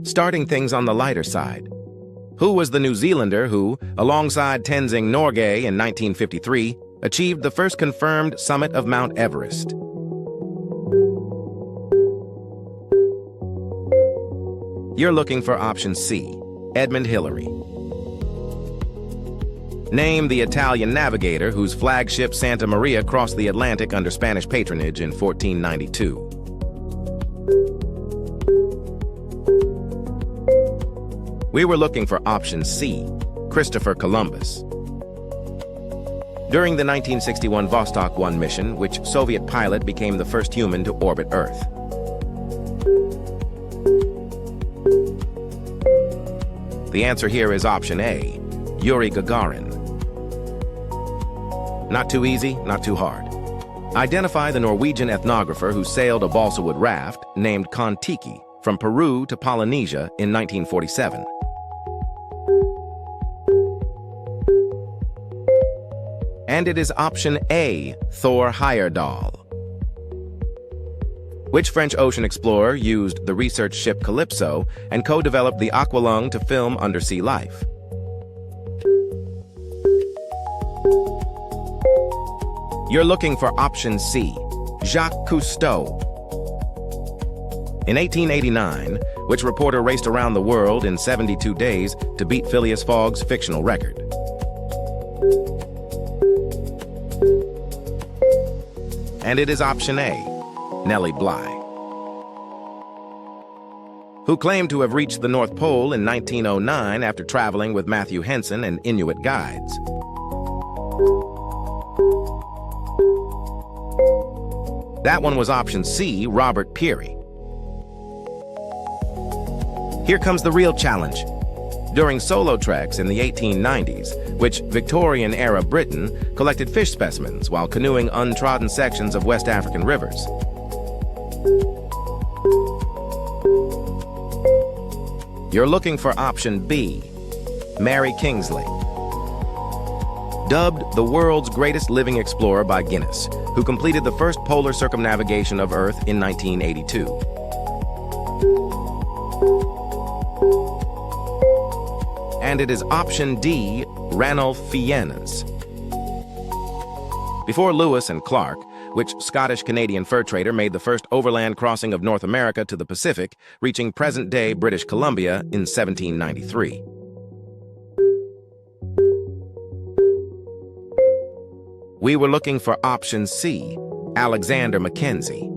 Starting things on the lighter side. Who was the New Zealander who, alongside Tenzing Norgay in 1953, achieved the first confirmed summit of Mount Everest? You're looking for option C, Edmund Hillary. Name the Italian navigator whose flagship Santa Maria crossed the Atlantic under Spanish patronage in 1492. We were looking for option C, Christopher Columbus. During the 1961 Vostok 1 mission, which Soviet pilot became the first human to orbit Earth. The answer here is option A, Yuri Gagarin. Not too easy, not too hard. Identify the Norwegian ethnographer who sailed a balsa wood raft named Kon-Tiki from Peru to Polynesia in 1947. And it is option A, Thor Heyerdahl. Which French ocean explorer used the research ship Calypso and co-developed the Aqualung to film undersea life? You're looking for option C, Jacques Cousteau. In 1889, which reporter raced around the world in 72 days to beat Phileas Fogg's fictional record? And it is option A, Nellie Bly. Who claimed to have reached the North Pole in 1909 after traveling with Matthew Henson and Inuit guides. That one was option C, Robert Peary. Here comes the real challenge. During solo treks in the 1890s, which Victorian-era Britain collected fish specimens while canoeing untrodden sections of West African rivers. You're looking for option B, Mary Kingsley. Dubbed the world's greatest living explorer by Guinness, who completed the first polar circumnavigation of Earth in 1982. And it is option D, Ranulph Fiennes. Before Lewis and Clark, which Scottish-Canadian fur trader made the first overland crossing of North America to the Pacific, reaching present-day British Columbia in 1793. We were looking for option C, Alexander Mackenzie.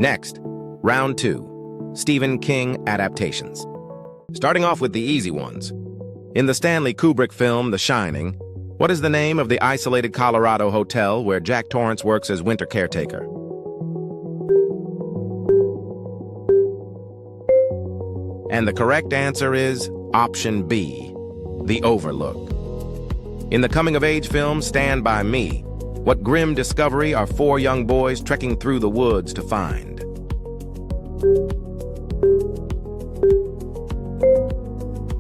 Next, round 2, Stephen King adaptations. Starting off with the easy ones. In the Stanley Kubrick film The Shining, what is the name of the isolated Colorado hotel where Jack Torrance works as winter caretaker? And the correct answer is option B, The Overlook. In the coming-of-age film Stand By Me, what grim discovery are 4 young boys trekking through the woods to find?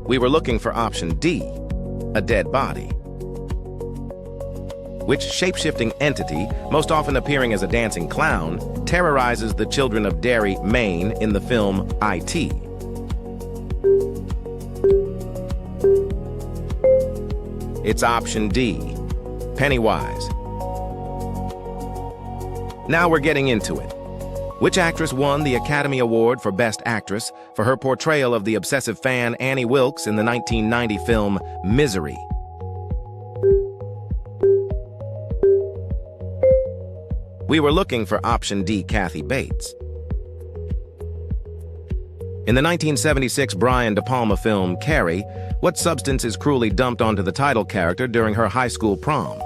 We were looking for option D, a dead body. Which shape-shifting entity, most often appearing as a dancing clown, terrorizes the children of Derry, Maine in the film I.T.? It's option D, Pennywise. Now we're getting into it. Which actress won the Academy Award for Best Actress for her portrayal of the obsessive fan Annie Wilkes in the 1990 film Misery? We were looking for option D, Kathy Bates. In the 1976 Brian De Palma film Carrie, what substance is cruelly dumped onto the title character during her high school prom?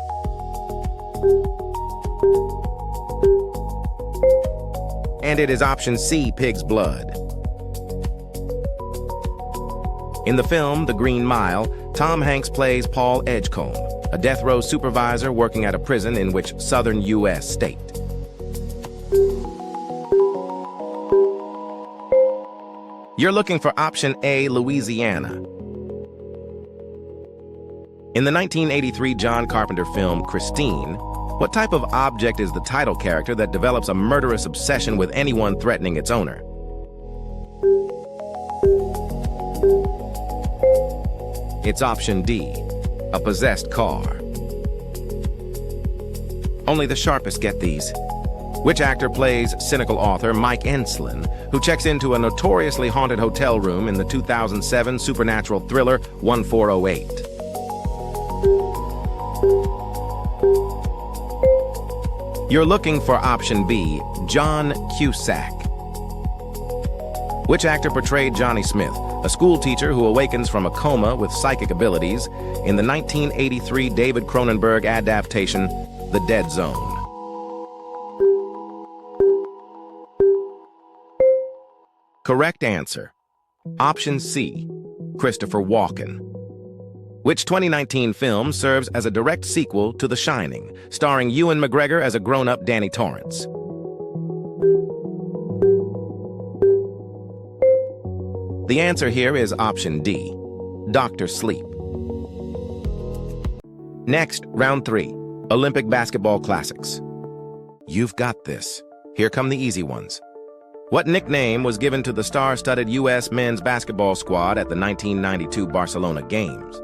And it is option C, pig's blood. In the film The Green Mile, Tom Hanks plays Paul Edgecombe, a death row supervisor working at a prison in which southern U.S. state? You're looking for option A, Louisiana. In the 1983 John Carpenter film Christine, what type of object is the title character that develops a murderous obsession with anyone threatening its owner? It's option D, a possessed car. Only the sharpest get these. Which actor plays cynical author Mike Enslin, who checks into a notoriously haunted hotel room in the 2007 supernatural thriller 1408? You're looking for option B, John Cusack. Which actor portrayed Johnny Smith, a school teacher who awakens from a coma with psychic abilities in the 1983 David Cronenberg adaptation, The Dead Zone? Correct answer. Option C, Christopher Walken. Which 2019 film serves as a direct sequel to The Shining, starring Ewan McGregor as a grown-up Danny Torrance? The answer here is option D, Dr. Sleep. Next, round 3, Olympic basketball classics. You've got this. Here come the easy ones. What nickname was given to the star-studded U.S. men's basketball squad at the 1992 Barcelona Games?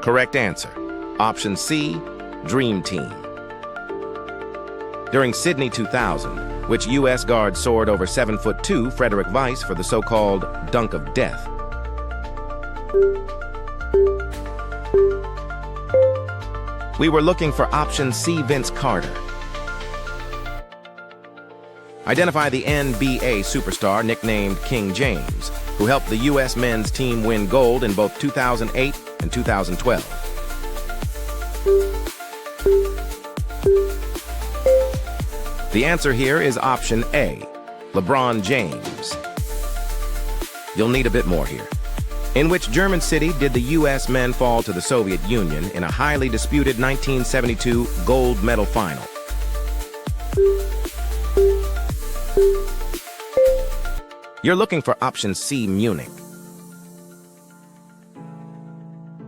Correct answer. Option C, Dream Team. During Sydney 2000, which U.S. guard soared over 7'2" Frederick Weiss for the so-called Dunk of Death? We were looking for option C, Vince Carter. Identify the NBA superstar nicknamed King James, who helped the U.S. men's team win gold in both 2008 and 2012. The answer here is option A, LeBron James. You'll need a bit more here. In which German city did the U.S. men fall to the Soviet Union in a highly disputed 1972 gold medal final? You're looking for option C, Munich.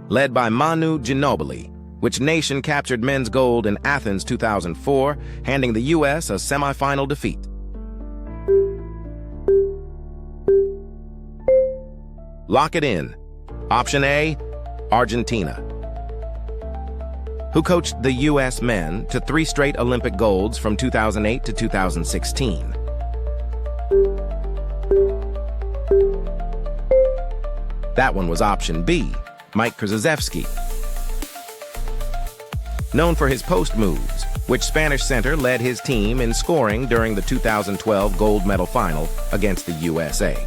Led by Manu Ginobili, which nation captured men's gold in Athens 2004, handing the U.S. a semifinal defeat? Lock it in. Option A, Argentina. Who coached the U.S. men to 3 straight Olympic golds from 2008 to 2016? That one was option B, Mike Krzyzewski. Known for his post moves, which Spanish center led his team in scoring during the 2012 gold medal final against the USA?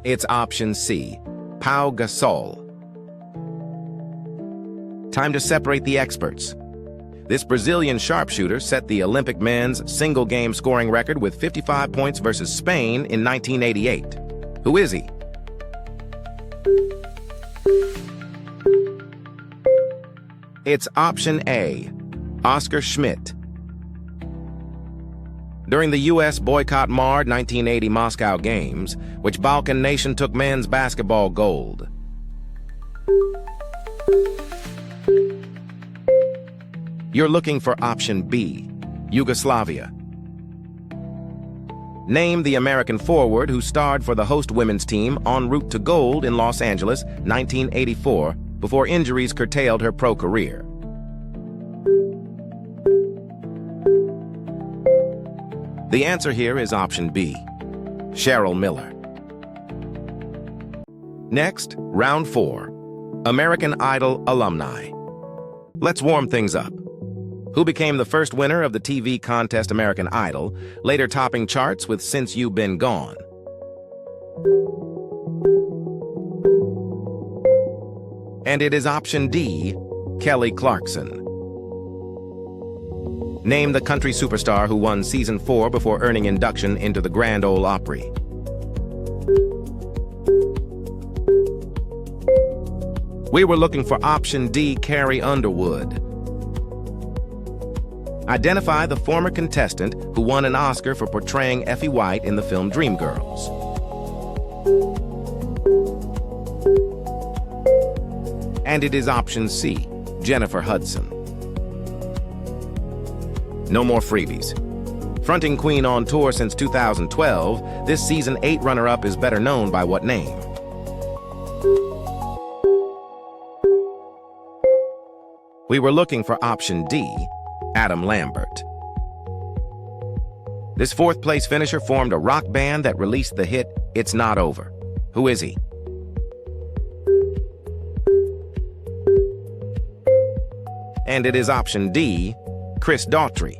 It's option C, Pau Gasol. Time to separate the experts. This Brazilian sharpshooter set the Olympic men's single-game scoring record with 55 points versus Spain in 1988. Who is he? It's option A, Oscar Schmidt. During the U.S. boycott-marred 1980 Moscow Games, which Balkan nation took men's basketball gold? You're looking for option B, Yugoslavia. Name the American forward who starred for the host women's team en route to gold in Los Angeles, 1984, before injuries curtailed her pro career. The answer here is option B, Cheryl Miller. Next, round 4, American Idol alumni. Let's warm things up. Who became the first winner of the TV contest American Idol, later topping charts with Since You've Been Gone? And it is option D, Kelly Clarkson. Name the country superstar who won season 4 before earning induction into the Grand Ole Opry. We were looking for option D, Carrie Underwood. Identify the former contestant who won an Oscar for portraying Effie White in the film Dreamgirls. And it is option C, Jennifer Hudson. No more freebies. Fronting Queen on tour since 2012, this season 8 runner-up is better known by what name? We were looking for option D, Adam Lambert. This fourth-place finisher formed a rock band that released the hit It's Not Over. Who is he? And it is option D, Chris Daughtry.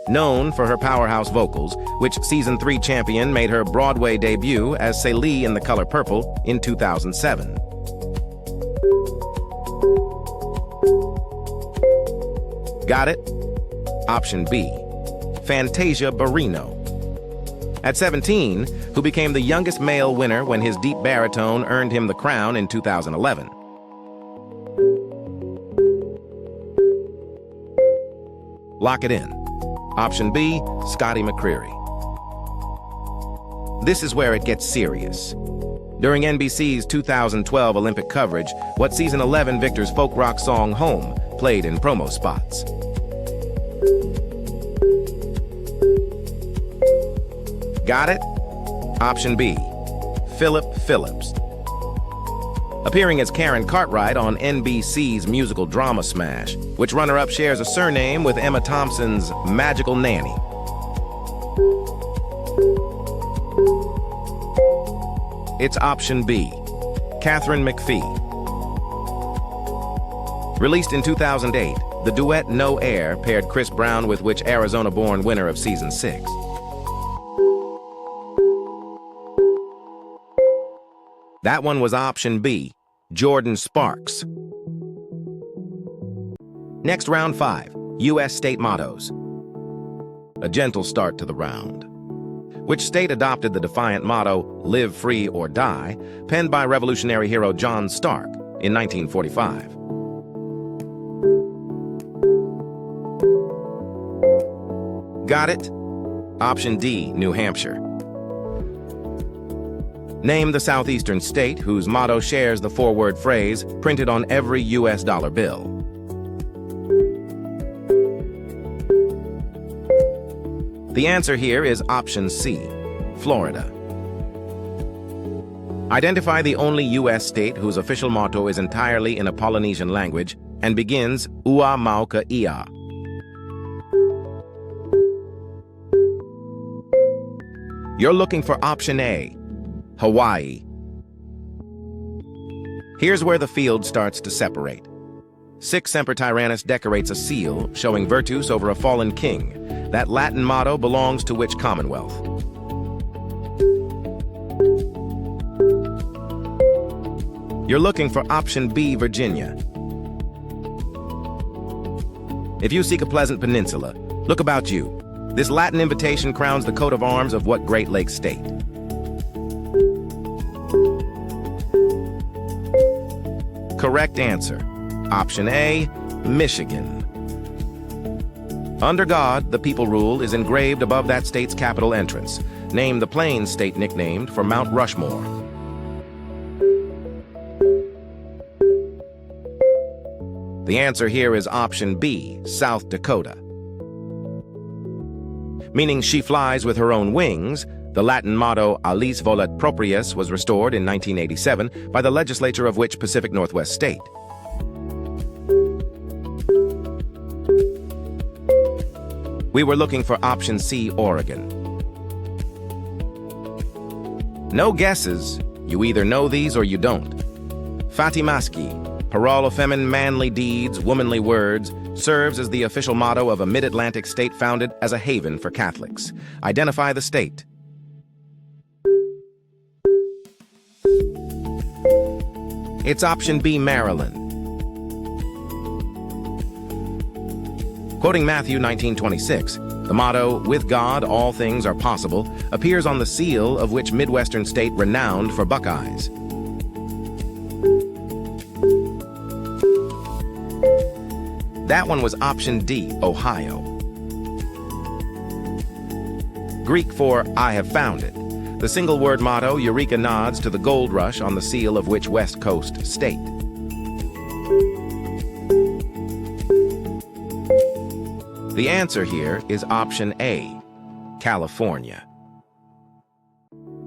Known for her powerhouse vocals, which season 3 champion made her Broadway debut as Celie in The Color Purple in 2007. Got it? Option B, Fantasia Barrino. At 17, who became the youngest male winner when his deep baritone earned him the crown in 2011. Lock it in. Option B, Scotty McCreery. This is where it gets serious. During NBC's 2012 Olympic coverage, what season 11 Victor's folk rock song Home played in promo spots? Got it? Option B, Philip Phillips. Appearing as Karen Cartwright on NBC's musical drama smash, which runner-up shares a surname with Emma Thompson's Magical Nanny. It's option B, Catherine McPhee. Released in 2008, the duet No Air paired Chris Brown with which Arizona-born winner of season 6? That one was option B, Jordan Sparks. Next, round 5, U.S. state mottos. A gentle start to the round. Which state adopted the defiant motto, "Live free or die," penned by revolutionary hero John Stark in 1945? Got it? Option D, New Hampshire. Name the southeastern state whose motto shares the 4-word phrase printed on every U.S. dollar bill. The answer here is option C, Florida. Identify the only U.S. state whose official motto is entirely in a Polynesian language and begins Ua Mauka Ia. You're looking for option A, Hawaii. Here's where the field starts to separate. Sic Semper Tyrannis decorates a seal showing virtus over a fallen king. That Latin motto belongs to which commonwealth? You're looking for option B, Virginia. If you seek a pleasant peninsula, look about you. This Latin invitation crowns the coat of arms of what Great Lakes state? Correct answer, option A, Michigan. Under God, the people rule is engraved above that state's capital entrance. Name the plain state nicknamed for Mount Rushmore. The answer here is option B, South Dakota. Meaning she flies with her own wings, the Latin motto Alice Volet Proprius was restored in 1987 by the legislature of which Pacific Northwest state? We were looking for option C, Oregon. No guesses. You either know these or you don't. Fatimaski, parole of feminine manly deeds, womanly words, serves as the official motto of a mid-Atlantic state founded as a haven for Catholics. Identify the state. It's option B, Maryland. Quoting Matthew 19:26, the motto, "With God all things are possible," appears on the seal of which Midwestern state renowned for Buckeyes? That one was option D, Ohio. Greek for "I have found it." The single-word motto, Eureka, nods to the gold rush on the seal of which West Coast state? The answer here is option A, California.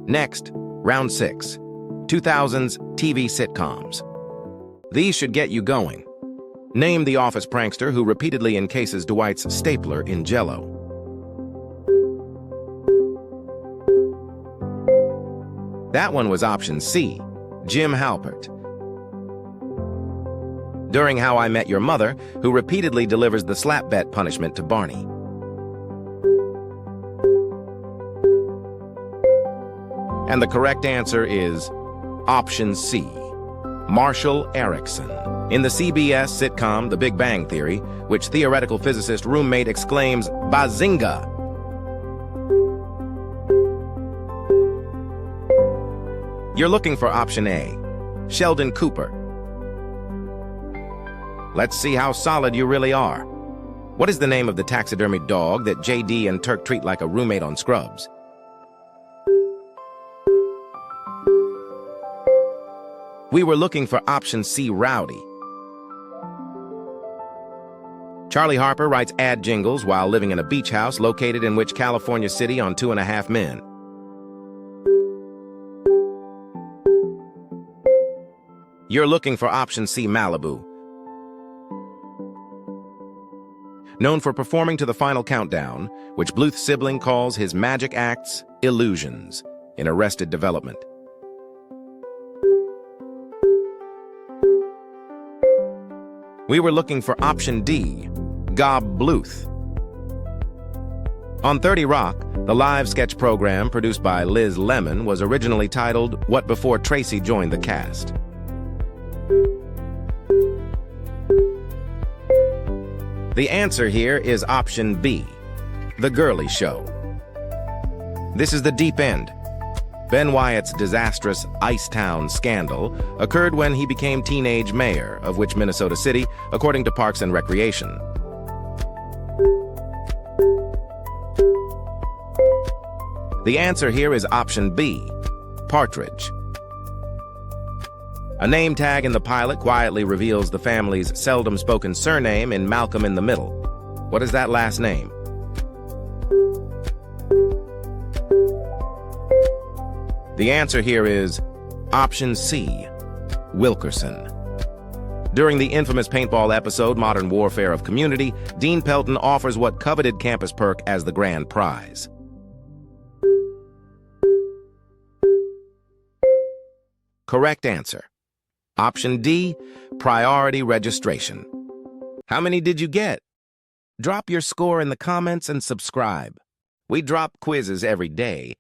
Next, round 6, 2000s TV sitcoms. These should get you going. Name the office prankster who repeatedly encases Dwight's stapler in Jell-O. That one was option C, Jim Halpert. During How I Met Your Mother, who repeatedly delivers the slap bet punishment to Barney. And the correct answer is option C, Marshall Erickson. In the CBS sitcom The Big Bang Theory, which theoretical physicist roommate exclaims, "Bazinga!" You're looking for option A, Sheldon Cooper. Let's see how solid you really are. What is the name of the taxidermy dog that JD and Turk treat like a roommate on Scrubs? We were looking for option C, Rowdy. Charlie Harper writes ad jingles while living in a beach house located in which California city on 2.5 Men? You're looking for option C, Malibu. Known for performing to the final countdown, which Bluth's sibling calls his magic acts, illusions, in Arrested Development. We were looking for option D, Gob Bluth. On 30 Rock, the live sketch program produced by Liz Lemon was originally titled What Before Tracy Joined the Cast. The answer here is option B, The Girly Show. This is the deep end. Ben Wyatt's disastrous Icetown scandal occurred when he became teenage mayor of which Minnesota city, according to Parks and Recreation. The answer here is option B, Partridge. A name tag in the pilot quietly reveals the family's seldom-spoken surname in Malcolm in the Middle. What is that last name? The answer here is option C, Wilkerson. During the infamous paintball episode, Modern Warfare of Community, Dean Pelton offers what coveted campus perk as the grand prize. Correct answer. Option D, priority registration. How many did you get? Drop your score in the comments and subscribe. We drop quizzes every day,